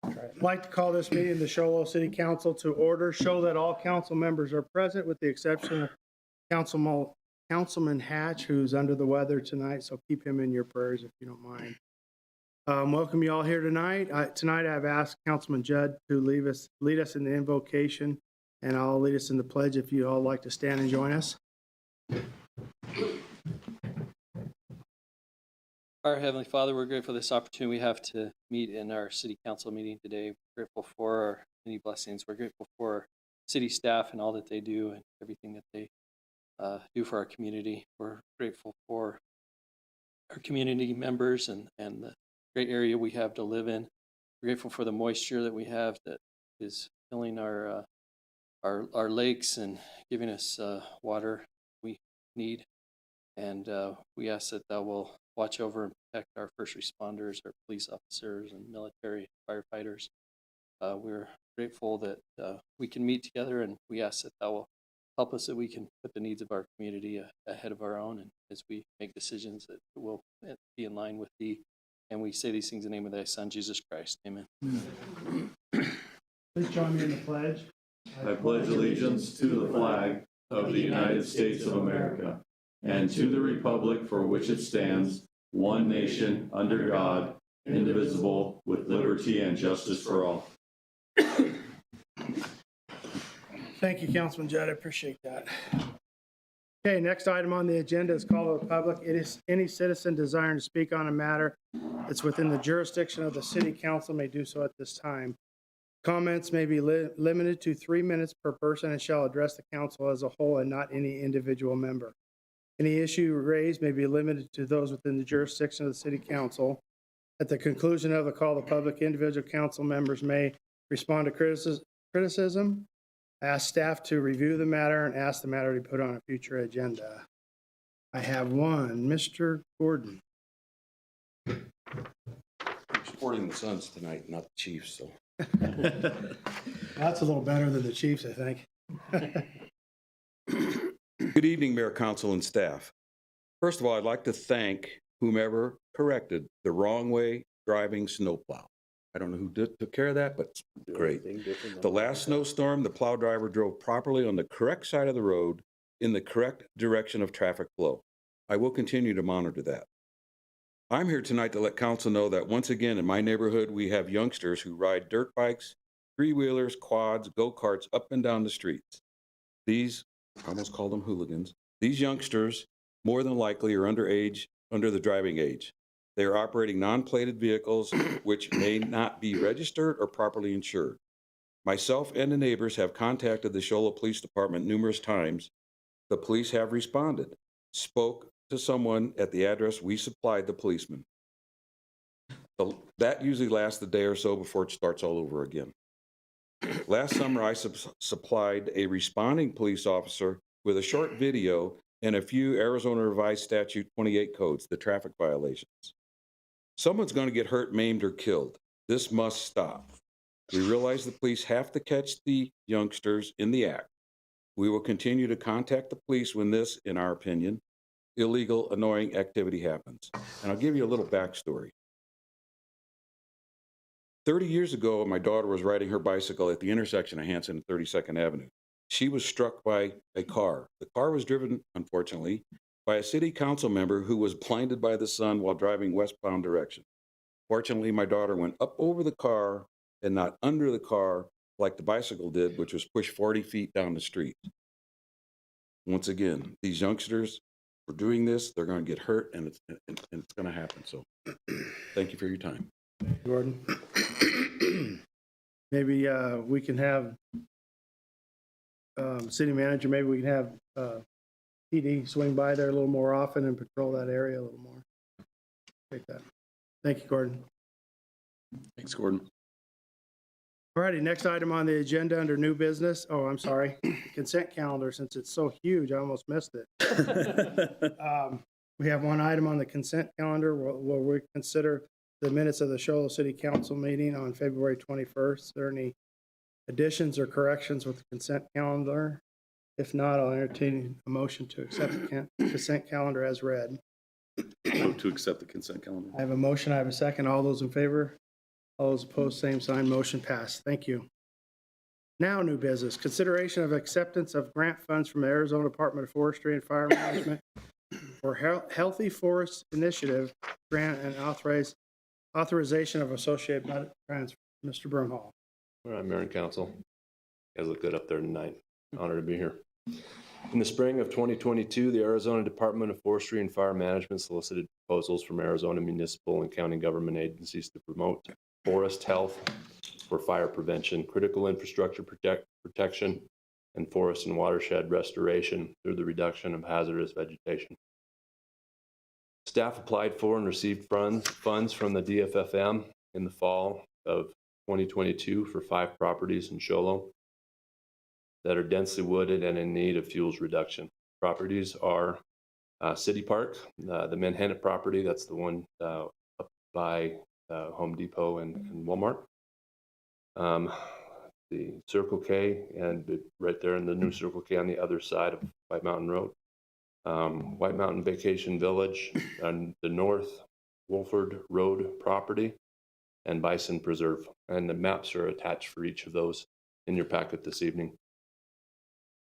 I'd like to call this meeting of the Show Low City Council to order. Show that all council members are present with the exception of Councilman Hatch, who's under the weather tonight, so keep him in your prayers if you don't mind. Welcome you all here tonight. Tonight I've asked Councilman Judd to lead us in the invocation, and I'll lead us in the pledge if you all like to stand and join us. Our Heavenly Father, we're grateful for this opportunity we have to meet in our city council meeting today. We're grateful for our many blessings. We're grateful for our city staff and all that they do and everything that they do for our community. We're grateful for our community members and the great area we have to live in. We're grateful for the moisture that we have that is filling our lakes and giving us water we need. And we ask that Thou will watch over and protect our first responders, our police officers, and military firefighters. We're grateful that we can meet together, and we ask that Thou will help us that we can put the needs of our community ahead of our own, and as we make decisions that will be in line with Thee. And we say these things in the name of Thy Son, Jesus Christ. Amen. Please join me in the pledge. I pledge allegiance to the flag of the United States of America and to the republic for which it stands, one nation, under God, indivisible, with liberty and justice for all. Thank you, Councilman Judd. I appreciate that. Okay, next item on the agenda is call to the public. It is any citizen desiring to speak on a matter that's within the jurisdiction of the city council may do so at this time. Comments may be limited to 3 minutes per person and shall address the council as a whole and not any individual member. Any issue raised may be limited to those within the jurisdiction of the city council. At the conclusion of the call, the public individual council members may respond to criticism, ask staff to review the matter, and ask the matter to be put on a future agenda. I have one, Mr. Gordon. Supporting the Suns tonight, not the Chiefs, so. That's a little better than the Chiefs, I think. Good evening, Mayor, Council, and staff. First of all, I'd like to thank whomever corrected the wrong way driving snowplow. I don't know who took care of that, but it's great. The last snowstorm, the plow driver drove properly on the correct side of the road in the correct direction of traffic flow. I will continue to monitor that. I'm here tonight to let council know that once again in my neighborhood, we have youngsters who ride dirt bikes, three-wheelers, quads, go-karts up and down the streets. These, I almost called them hooligans, these youngsters more than likely are underage, under the driving age. They are operating non-plated vehicles which may not be registered or properly insured. Myself and the neighbors have contacted the Show Low Police Department numerous times. The police have responded, spoke to someone at the address we supplied the policeman. That usually lasts a day or so before it starts all over again. Last summer, I supplied a responding police officer with a short video and a few Arizona Revised Statute 28 codes, the traffic violations. Someone's going to get hurt, maimed, or killed. This must stop. We realize the police have to catch the youngsters in the act. We will continue to contact the police when this, in our opinion, illegal, annoying activity happens. And I'll give you a little backstory. 30 years ago, my daughter was riding her bicycle at the intersection of Hanson and 32nd Avenue. She was struck by a car. The car was driven, unfortunately, by a city council member who was blinded by the sun while driving westbound direction. Fortunately, my daughter went up over the car and not under the car like the bicycle did, which was pushed 40 feet down the street. Once again, these youngsters are doing this, they're going to get hurt, and it's going to happen. So thank you for your time. Gordon. Maybe we can have city manager, maybe we can have PD swing by there a little more often and patrol that area a little more. Take that. Thank you, Gordon. Thanks, Gordon. All righty, next item on the agenda under new business. Oh, I'm sorry. Consent calendar, since it's so huge, I almost missed it. We have one item on the consent calendar where we consider the minutes of the Show Low City Council meeting on February 21st. Is there any additions or corrections with the consent calendar? If not, I'll entertain a motion to accept the consent calendar as read. Move to accept the consent calendar. I have a motion, I have a second. All those in favor? All those opposed, same sign. Motion passed. Thank you. Now, new business. Consideration of acceptance of grant funds from the Arizona Department of Forestry and Fire Management for Healthy Forest Initiative grant and authorization of associated budget transfer. Mr. Brimhall. All right, Mayor and Council. You guys look good up there tonight. Honored to be here. In the spring of 2022, the Arizona Department of Forestry and Fire Management solicited proposals from Arizona municipal and county government agencies to promote forest health for fire prevention, critical infrastructure protection, and forest and watershed restoration through the reduction of hazardous vegetation. Staff applied for and received funds from the DFFM in the fall of 2022 for 5 properties in Show Low that are densely wooded and in need of fuels reduction. Properties are City Park, the Manhattan property, that's the one up by Home Depot and Walmart. The Circle K, and right there in the new Circle K on the other side of White Mountain Road. White Mountain Vacation Village on the North Wolford Road property, and Bison Preserve. And the maps are attached for each of those in your packet this evening.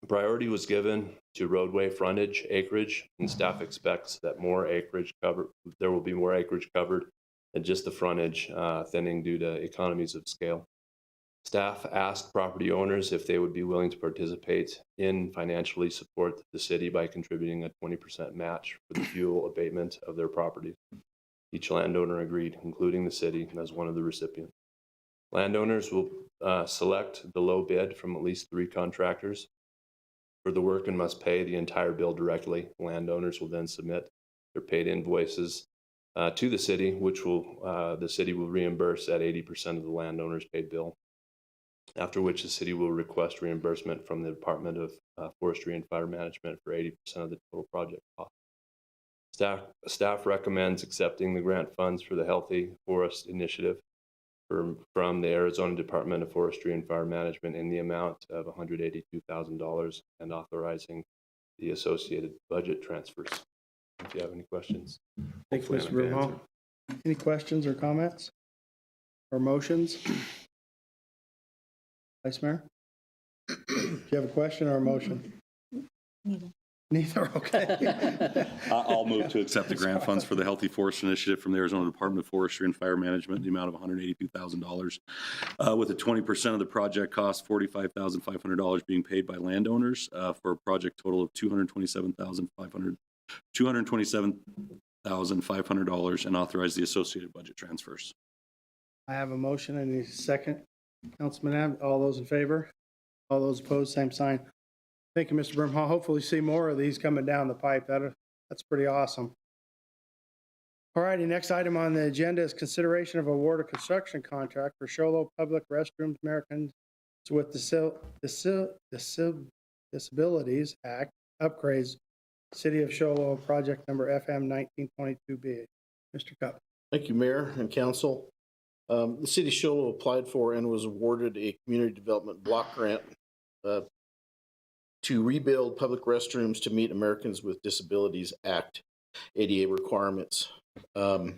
Priority was given to roadway frontage acreage, and staff expects that there will be more acreage covered than just the frontage, thinning due to economies of scale. Staff asked property owners if they would be willing to participate in financially support the city by contributing a 20% match for the fuel abatement of their properties. Each landowner agreed, including the city as one of the recipients. Landowners will select the low bid from at least 3 contractors for the work and must pay the entire bill directly. Landowners will then submit their paid invoices to the city, which the city will reimburse at 80% of the landowner's paid bill, after which the city will request reimbursement from the Department of Forestry and Fire Management for 80% of the total project cost. Staff recommends accepting the grant funds for the Healthy Forest Initiative from the Arizona Department of Forestry and Fire Management in the amount of $182,000 and authorizing the associated budget transfers. If you have any questions. Thank you, Mr. hopefully I can Brimhall. answer. Any questions or comments or motions? Vice Mayor? Do you have a question or a motion? Neither, okay. I'll move to accept the grant funds for the Healthy Forest Initiative from the Arizona Department of Forestry and Fire Management, the amount of $182,000, with a 20% of the project cost, $45,500 being paid by landowners for a project total of $227,500 and authorize the associated budget transfers. I have a motion and a second. Councilman Abbott, all those in favor? All those opposed, same sign. Thank you, Mr. Brimhall. Hopefully see more of these coming down the pipe. That's pretty awesome. All righty, next item on the agenda is consideration of award of construction contract for Show Low Public Restrooms Americans with Disabilities Act upgrades, City of Show Low, project number FM 1922B. Mr. Cup. Thank you, Mayor and Council. The City of Show Low applied for and was awarded a community development block grant to rebuild public restrooms to meet Americans with Disabilities Act ADA requirements. The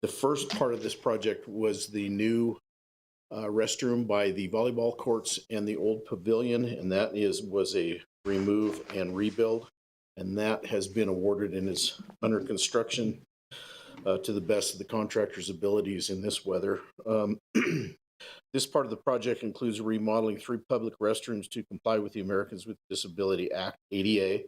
first part of this project was the new restroom by the volleyball courts and the old pavilion, and that was a remove and rebuild, and that has been awarded and is under construction to the best of the contractor's abilities in this weather. This part of the project includes remodeling 3 public restrooms to comply with the Americans with Disability Act, ADA.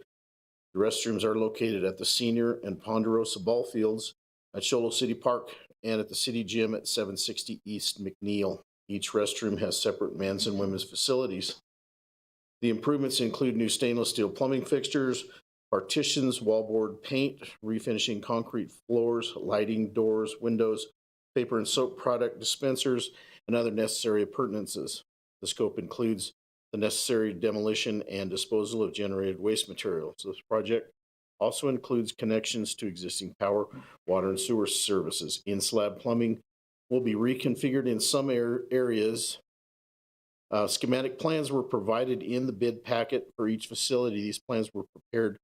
The restrooms are located at the Senior and Ponderosa Ball Fields, at Show Low City Park, and at the City Gym at 760 East McNeil. Each restroom has separate men's and women's facilities. The improvements include new stainless steel plumbing fixtures, partitions, wallboard paint, refinishing concrete floors, lighting, doors, windows, paper and soap product dispensers, and other necessary appurtenances. The scope includes the necessary demolition and disposal of generated waste materials. This project also includes connections to existing power, water, and sewer services. In-slab plumbing will be reconfigured in some areas. Schematic plans were provided in the bid packet for each facility. These plans were prepared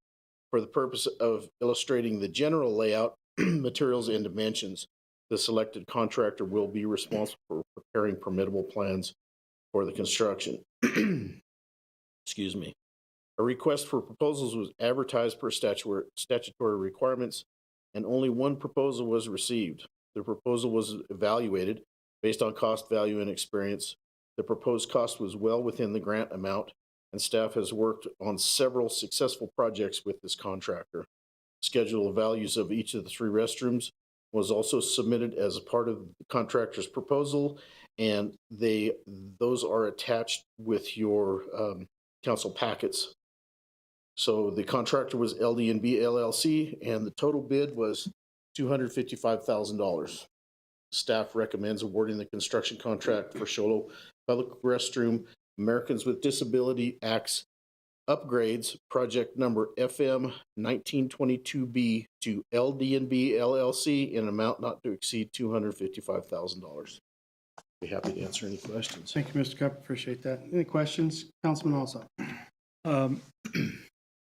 For the purpose of illustrating the general layout, materials, and dimensions, the selected contractor will be responsible for preparing permittable plans for the construction. Excuse me. A request for proposals was advertised per statutory requirements, and only one proposal was received. The proposal was evaluated based on cost, value, and experience. The proposed cost was well within the grant amount, and staff has worked on several successful projects with this contractor. Schedule of values of each of the 3 restrooms was also submitted as a part of the contractor's proposal, and those are attached with your council packets. So the contractor was LD&B LLC, and the total bid was $255,000. Staff recommends awarding the construction contract for Sholo Public Restroom Americans with Disability Act's upgrades, project number FM 1922B to LD&B LLC in an amount not to exceed $255,000. Be happy to answer any questions. Thank you, Mr. Cup. Appreciate that. Any questions? Councilman Alsop.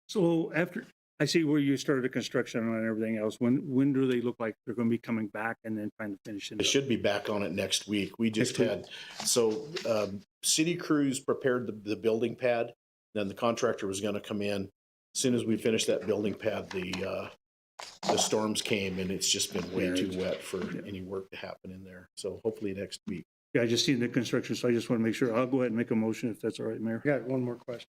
So after, I see where you started the construction and everything else. When do they look like they're going to be coming back and then trying to finish it They up? should be back on it next week. We just had, so city crews prepared the building pad. Then the contractor was going to come in. As soon as we finished that building pad, the storms came, and it's just been way too wet for any work to happen in there. So hopefully next week. Yeah, I just seen the construction, so I just want to make sure. I'll go ahead and make a motion if that's all right, Mayor. I got one more question.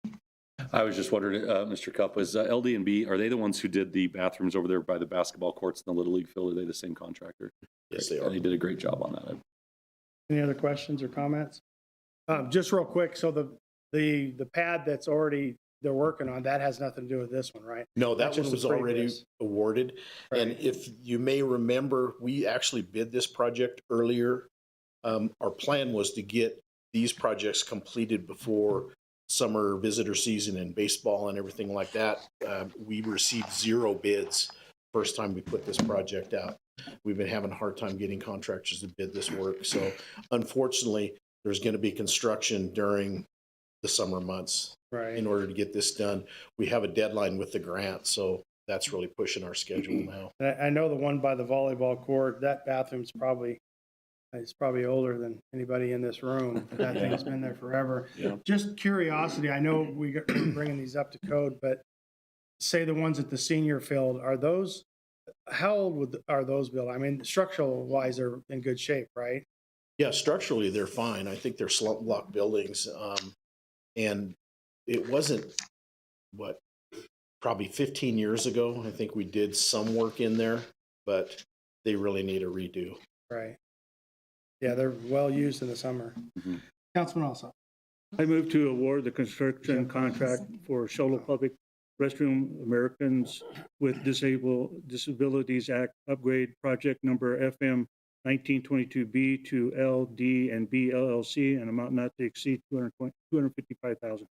I was just wondering, Mr. Cup, was LD&B, are they the ones who did the bathrooms over there by the basketball courts in the Little League field? Are they the same contractor? Yes, they Yeah, are. They did a great job on that. Any other questions or comments? Just real quick, so the pad that's already they're working on, that has nothing to do with this one, right? No, that That's just one was the already previous. awarded. And Right. if you may remember, we actually bid this project earlier. Our plan was to get these projects completed before summer visitor season and baseball and everything like that. We received 0 bids first time we put this project out. We've been having a hard time getting contractors to bid this work. So unfortunately, there's going to be construction during the summer months Right. in order to get this done. We have a deadline with the grant, so that's really pushing our schedule now. I know the one by the volleyball court, that bathroom's probably, it's probably older than anybody in this room. That thing's been there forever. Yeah. Just curiosity, I know we're bringing these up to code, but say the ones at the senior field, are those, how old are those built? I mean, structural wise, they're in good shape, right? Yeah, structurally, they're fine. I think they're slump block buildings. And it wasn't, probably 15 years ago, I think we did some work in there, but they really need a redo. Right. Yeah, they're well used in the summer. Mhm. Councilman Alsop. I move to award the construction contract for Sholo Public Restroom Americans with Disabilities Act upgrade project number FM 1922B to LD&B LLC, an amount not to exceed $255,000.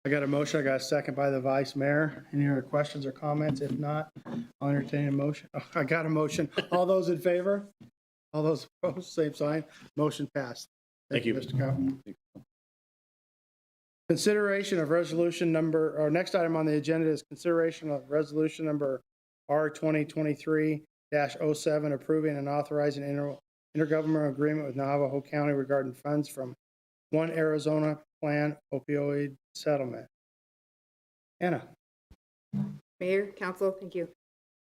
I got a motion. I got a second by the vice mayor. Any other questions or comments? If not, I'll entertain a motion. Oh, I got a motion. All those in favor? All those opposed, same sign. Motion passed. Thank you. Mr. Cow. Consideration of resolution number, our next item on the agenda is consideration of resolution number R 2023-07, approving and authorizing intergovernmental agreement with Navajo County regarding funds from One Arizona Plan opioid settlement. Anna. Mayor, council, thank you.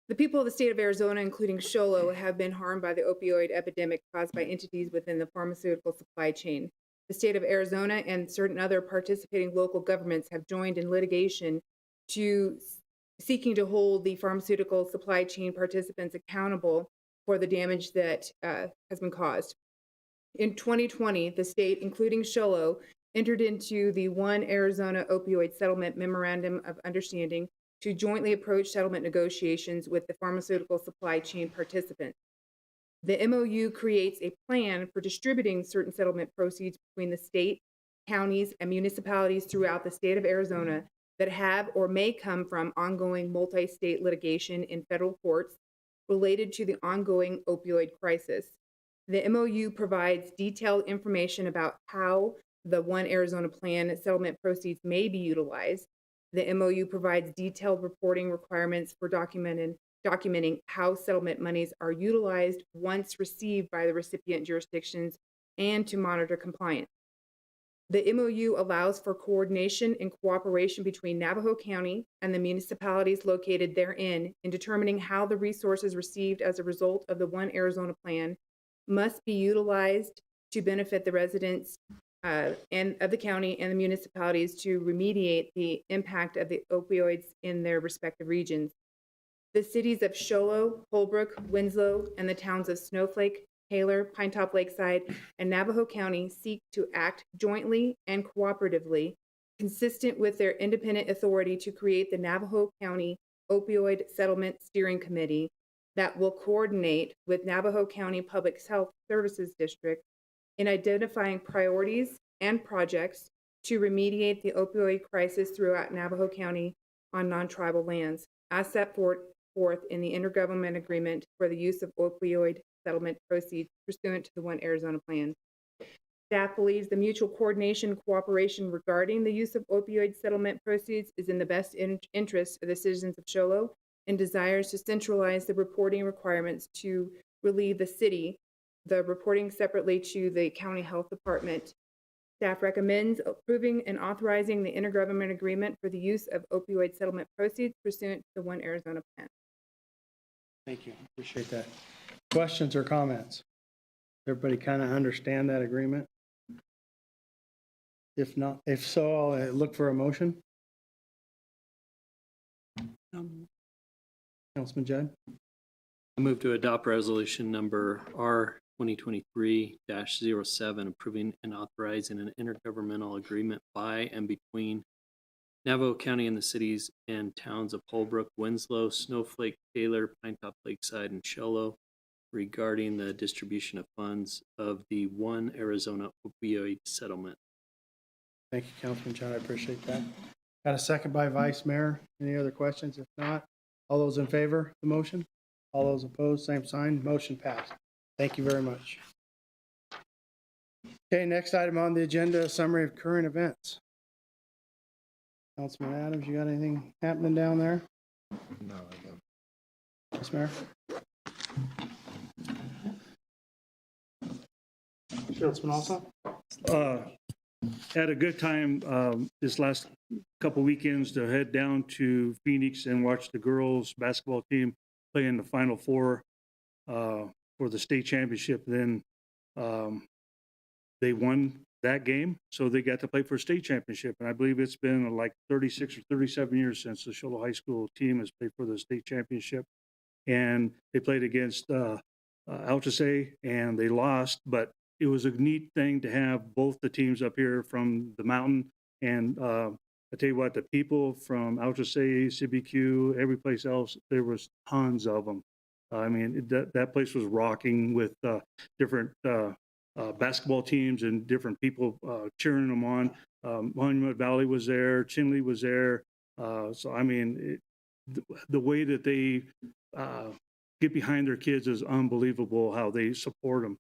The people of the state of Arizona, including Sholo, have been harmed by the opioid epidemic caused by entities within the pharmaceutical supply chain. The state of Arizona and certain other participating local governments have joined in litigation seeking to hold the pharmaceutical supply chain participants accountable for the damage that has been caused. In 2020, the state, including Sholo, entered into the One Arizona Opioid Settlement Memorandum of Understanding to jointly approach settlement negotiations with the pharmaceutical supply chain participants. The MOU creates a plan for distributing certain settlement proceeds between the state, counties, and municipalities throughout the state of Arizona that have or may come from ongoing multi-state litigation in federal courts related to the ongoing opioid crisis. The MOU provides detailed information about how the One Arizona Plan settlement proceeds may be utilized. The MOU provides detailed reporting requirements for documenting how settlement monies are utilized once received by the recipient jurisdictions and to monitor compliance. The MOU allows for coordination and cooperation between Navajo County and the municipalities located therein in determining how the resources received as a result of the One Arizona Plan must be utilized to benefit the residents and of the county and the municipalities to remediate the impact of the opioids in their respective regions. The cities of Show Low, Holbrook, Winslow, and the towns of Snowflake, Taylor, Pinetop Lakeside, and Navajo County seek to act jointly and cooperatively, consistent with their independent authority to create the Navajo County Opioid Settlement Steering Committee that will coordinate with Navajo County Public Health Services District in identifying priorities and projects to remediate the opioid crisis throughout Navajo County on non-tribal lands, as set forth in the intergovernmental agreement for the use of opioid settlement proceeds pursuant to the One Arizona Plan. Staff believes the mutual coordination and cooperation regarding the use of opioid settlement proceeds is in the best interest of the citizens of Show Low and desires to centralize the reporting requirements to relieve the city, the reporting separately to the county health department. Staff recommends approving and authorizing the intergovernmental agreement for the use of opioid settlement proceeds pursuant to the One Arizona Plan. Thank you. Appreciate that. Questions or comments? Everybody kind of understand that agreement? If not, if so, I'll look for a motion. Councilman Judd? I move to adopt resolution number R 2023-07, approving and authorizing an intergovernmental agreement by and between Navajo County and the cities and towns of Holbrook, Winslow, Snowflake, Taylor, Pinetop Lakeside, and Show Low regarding the distribution of funds of the One Arizona Opioid Settlement. Thank you, Councilman Judd. I appreciate that. Got a second by Vice Mayor. Any other questions? If not, all those in favor of the motion? All those opposed, same sign. Motion passed. Thank you very much. Okay, next item on the agenda, summary of current events. Councilman Adams, you got anything happening down there? No, I don't. Vice Mayor? Councilman Alsop? Had a good time this last couple weekends to head down to Phoenix and watch the girls basketball team play in the Final Four for the state championship. Then they won that game, so they got to play for a state championship. And I believe it's been like 36 or 37 years since the Show Low High School team has played for the state championship. And they played against Altusay, and they lost, but it was a neat thing to have both the teams up here from the mountain. And I tell you what, the people from Altusay, CBQ, every place else, there was tons of them. I mean, that place was rocking with different basketball teams and different people cheering them on. Monument Valley was there, Chinle was there. So, I mean, the way that they get behind their kids is unbelievable, how they support them.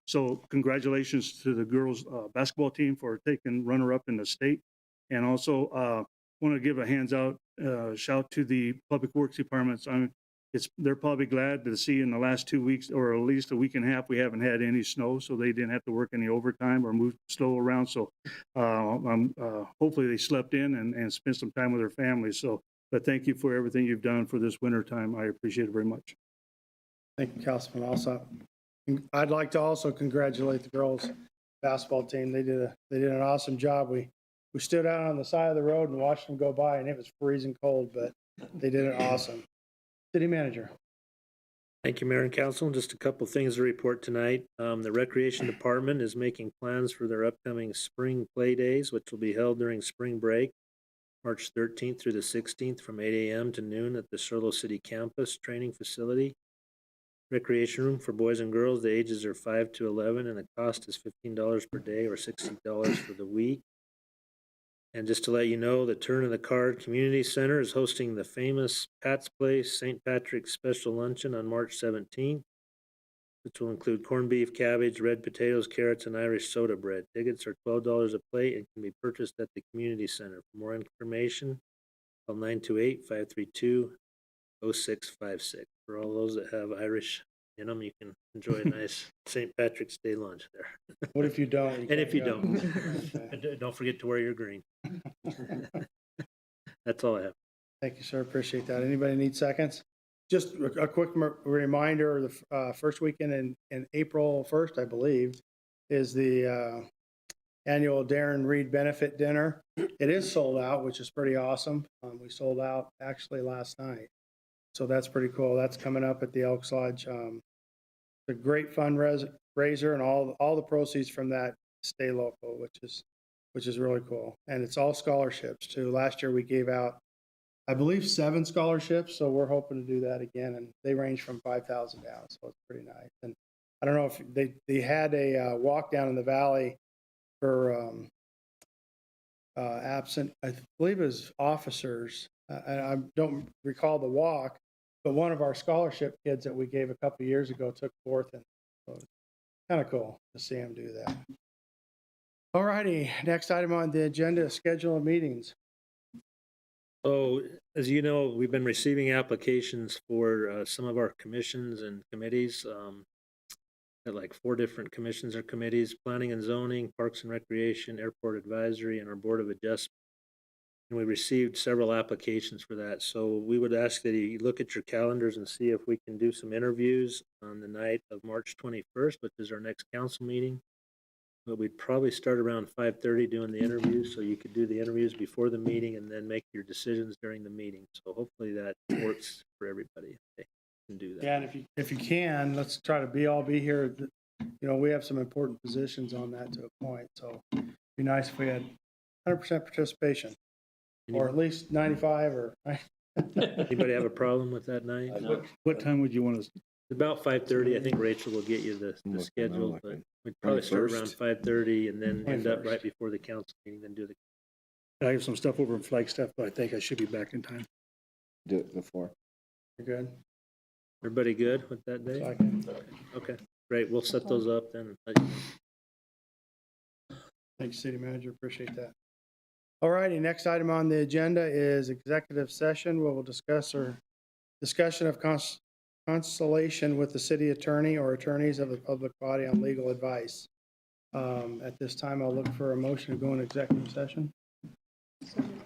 So congratulations to the girls basketball team for taking runner-up in the state. And also want to give a hands out shout to the Public Works departments. They're probably glad to see in the last 2 weeks, or at least a week and a half, we haven't had any snow, so they didn't have to work any overtime or move snow around. So hopefully they slept in and spent some time with their families. So, but thank you for everything you've done for this winter time. I appreciate it very much. Thank you, Councilman Alsop. I'd like to also congratulate the girls basketball team. They did an awesome job. We stood out on the side of the road and watched them go by, and it was freezing cold, but they did it awesome. City Manager. Thank you, Mayor and Council. Just a couple things to report tonight. The Recreation Department is making plans for their upcoming spring play days, which will be held during spring break, March 13th through the 16th from 8 a.m. to noon at the Show Low City Campus Training Facility. Recreation room for boys and girls. The ages are 5 to 11, and the cost is $15 per day or $60 for the week. And just to let you know, the Turn of the Card Community Center is hosting the famous Pat's Place St. Patrick's Special Luncheon on March 17th. which will include corned beef, cabbage, red potatoes, carrots, and Irish soda bread. Tickets are $12 a plate and can be purchased at the community center. For more information, call 928-532-0656. For all those that have Irish in them, you can enjoy a nice St. Patrick's Day lunch there. What if you don't? And can't if you go. don't, Okay. and don't forget to wear your green. That's all I have. Thank you, sir. Appreciate that. Anybody need seconds? Just a quick reminder, the first weekend in April 1st, I believe, is the annual Darren Reed Benefit Dinner. It is sold out, which is pretty awesome. We sold out actually last night. So that's pretty cool. That's coming up at the Elks Lodge. It's a great fundraiser, and all the proceeds from that stay local, which is really cool. And it's all scholarships too. Last year we gave out, I believe, 7 scholarships, so we're hoping to do that again, and they range from $5,000 down, so it's pretty nice. And I don't know if they had a walk down in the valley for absent, I believe it was officers. I don't recall the walk, but one of our scholarship kids that we gave a couple of years ago took 4th, and so it's kind of cool to see him do that. All righty, next item on the agenda is schedule of meetings. So, as you know, we've been receiving applications for some of our commissions and committees. Got like 4 different commissions or committees: Planning and Zoning, Parks and Recreation, Airport Advisory, and our Board of Adjustment. And we received several applications for that. So we would ask that you look at your calendars and see if we can do some interviews on the night of March 21st, which is our next council meeting. But we'd probably start around 5:30 doing the interviews, so you could do the interviews before the meeting and then make your decisions during the meeting. So hopefully that works for everybody. They can do that. Yeah, and if you can, let's try to all be here. You know, we have some important positions on that to a point, so it'd be nice if we had 100% participation, or at least 95 or. Anybody have a problem with that night? What time would you want us? About 5:30. I think Rachel will get you the schedule, but we'd probably start around 5:30 and then end up right before the council meeting, then do the. I have some stuff over in Flagstaff, but I think I should be back in time. Do it before. You're good. Everybody good with that day? So I can, Okay, great. We'll set those up then. and let you know. thank you, City Manager. Appreciate that. All righty, next item on the agenda is executive session, where we'll discuss our discussion of consultation with the city attorney or attorneys of the public body on legal advice. At this time, I'll look for a motion to go into executive session.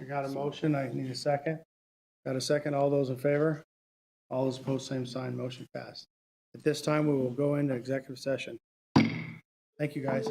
I got a motion. I need a second. Got a second. All those in favor? All those opposed, same sign. Motion passed. At this time, we will go into executive session. Thank you, guys.